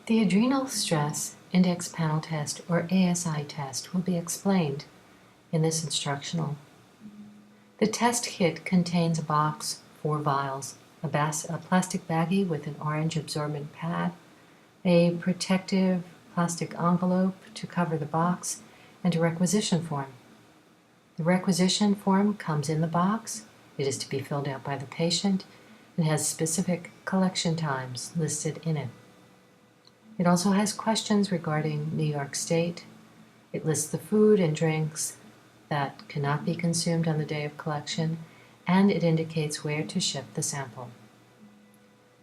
The Adrenal Stress Index Panel Test, or ASI test, will be explained in this instructional. The test kit contains a box, 4 vials, a plastic baggie with an orange absorbent pad, a protective plastic envelope to cover the box, and a requisition form. The requisition form comes in the box. It is to be filled out by the patient and has specific collection times listed in it. It also has questions regarding New York State. It lists the food and drinks that cannot be consumed on the day of collection, and it indicates where to ship the sample.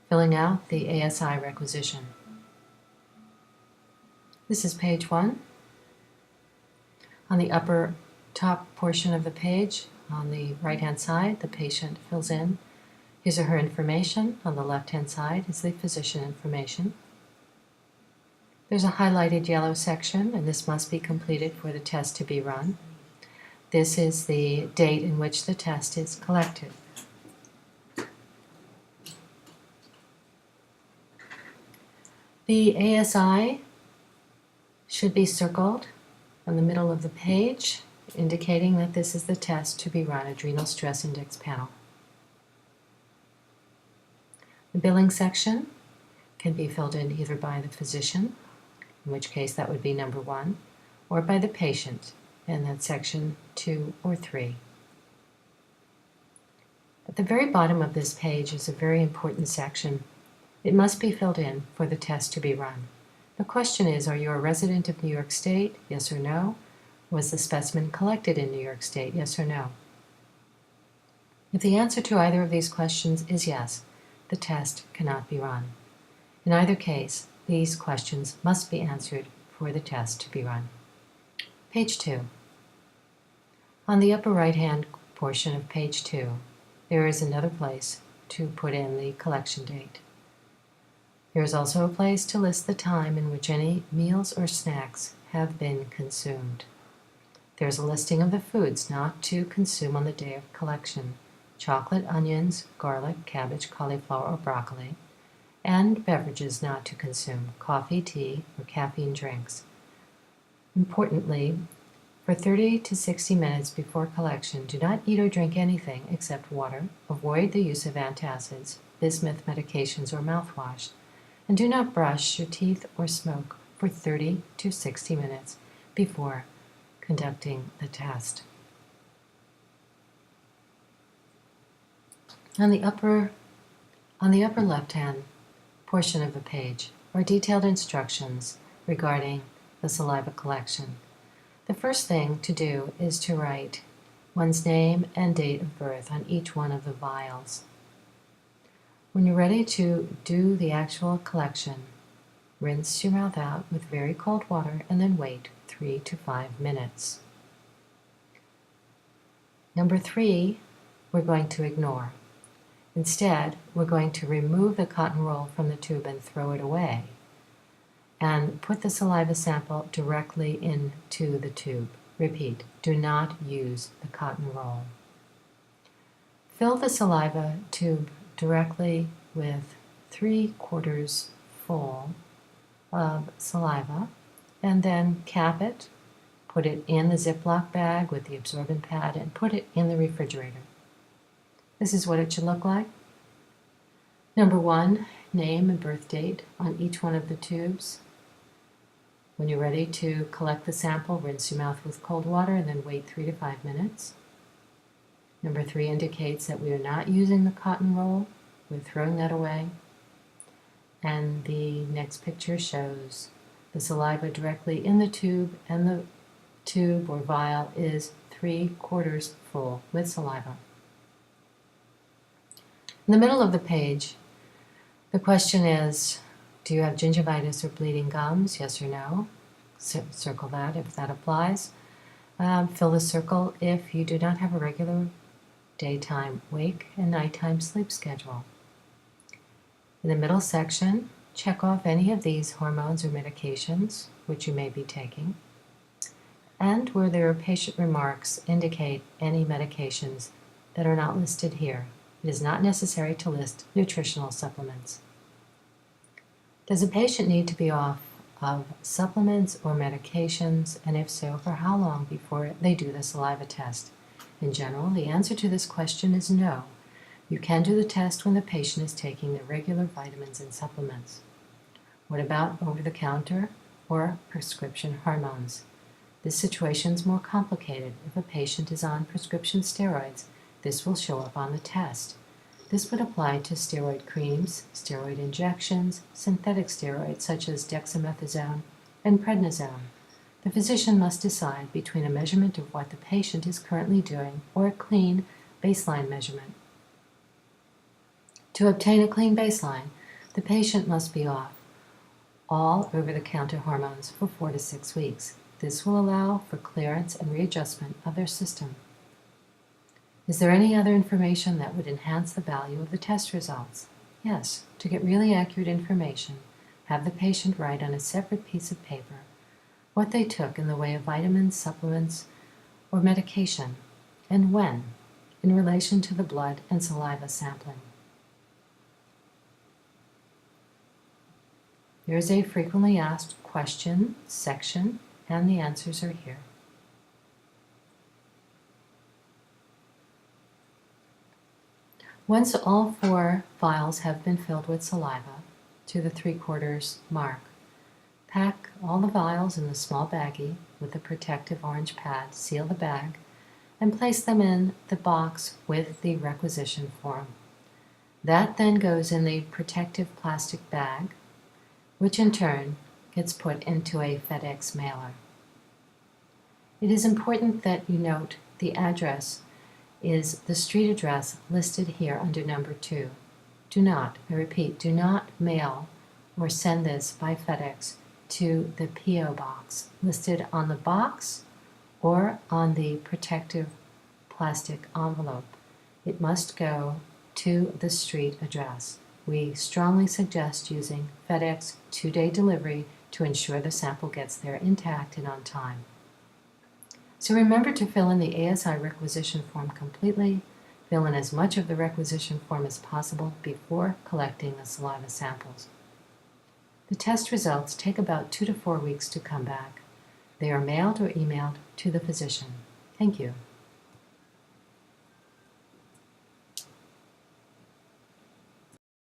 Filling out the ASI requisition. This is page 1. On the upper top portion of the page, on the right-hand side, the patient fills in his or her information. On the left-hand side is the physician information. There's a highlighted yellow section, and this must be completed for the test to be run. This is the date in which the test is collected. The ASI should be circled on the middle of the page, indicating that this is the test to be run, Adrenal Stress Index Panel. The billing section can be filled in either by the physician, in which case that would be number 1, or by the patient, and that's section 2 or 3. At the very bottom of this page is a very important section. It must be filled in for the test to be run. The question is, are you a resident of New York State? Yes or no? Was the specimen collected in New York State? Yes or no? If the answer to either of these questions is yes, the test cannot be run. In either case, these questions must be answered for the test to be run. Page 2. On the upper right-hand portion of page 2, there is another place to put in the collection date. There is also a place to list the time in which any meals or snacks have been consumed. There is a listing of the foods not to consume on the day of collection: chocolate, onions, garlic, cabbage, cauliflower, or broccoli, and beverages not to consume: coffee, tea, or caffeine drinks. Importantly, for 30 to 60 minutes before collection, do not eat or drink anything except water, avoid the use of antacids, bismuth medications, or mouthwash, and do not brush your teeth or smoke for 30 to 60 minutes before conducting the test. On the upper left-hand portion of the page are detailed instructions regarding the saliva collection. The first thing to do is to write one's name and date of birth on each one of the vials. When you're ready to do the actual collection, rinse your mouth out with very cold water and then wait 3 to 5 minutes. Number 3, we're going to ignore. Instead, we're going to remove the cotton roll from the tube and throw it away, and put the saliva sample directly into the tube. Repeat, do not use the cotton roll. Fill the saliva tube directly with 3/4 full of saliva, and then cap it, put it in the Ziploc bag with the absorbent pad, and put it in the refrigerator. This is what it should look like. Number 1, name and birth date on each one of the tubes. When you're ready to collect the sample, rinse your mouth with cold water and then wait 3 to 5 minutes. Number 3 indicates that we are not using the cotton roll. We're throwing that away. And the next picture shows the saliva directly in the tube, and the tube or vial is 3/4 full with saliva. In the middle of the page, the question is, do you have gingivitis or bleeding gums? Yes or no? Circle that if that applies. Fill the circle if you do not have a regular daytime wake and nighttime sleep schedule. In the middle section, check off any of these hormones or medications which you may be taking. And where there are patient remarks, indicate any medications that are not listed here. It is not necessary to list nutritional supplements. Does a patient need to be off of supplements or medications, and if so, for how long before they do the saliva test? In general, the answer to this question is no. You can do the test when the patient is taking their regular vitamins and supplements. What about over-the-counter or prescription hormones? This situation is more complicated. If a patient is on prescription steroids, this will show up on the test. This would apply to steroid creams, steroid injections, synthetic steroids such as dexamethasone and prednisone. The physician must decide between a measurement of what the patient is currently doing or a clean baseline measurement. To obtain a clean baseline, the patient must be off all over-the-counter hormones for 4 to 6 weeks. This will allow for clearance and readjustment of their system. Is there any other information that would enhance the value of the test results? Yes, to get really accurate information, have the patient write on a separate piece of paper what they took in the way of vitamins, supplements, or medication, and when, in relation to the blood and saliva sampling. There is a frequently asked question section, and the answers are here. Once all 4 vials have been filled with saliva to the 3/4 mark, pack all the vials in the small baggie with a protective orange pad, seal the bag, and place them in the box with the requisition form. That then goes in the protective plastic bag, which in turn gets put into a FedEx mailer. It is important that you note the address is the street address listed here under number 2. Do not, I repeat, do not mail or send this by FedEx to the P.O. box listed on the box or on the protective plastic envelope. It must go to the street address. We strongly suggest using FedEx 2-day delivery to ensure the sample gets there intact and on time. So remember to fill in the ASI requisition form completely. Fill in as much of the requisition form as possible before collecting the saliva samples. The test results take about 2 to 4 weeks to come back. They are mailed or emailed to the physician. Thank you.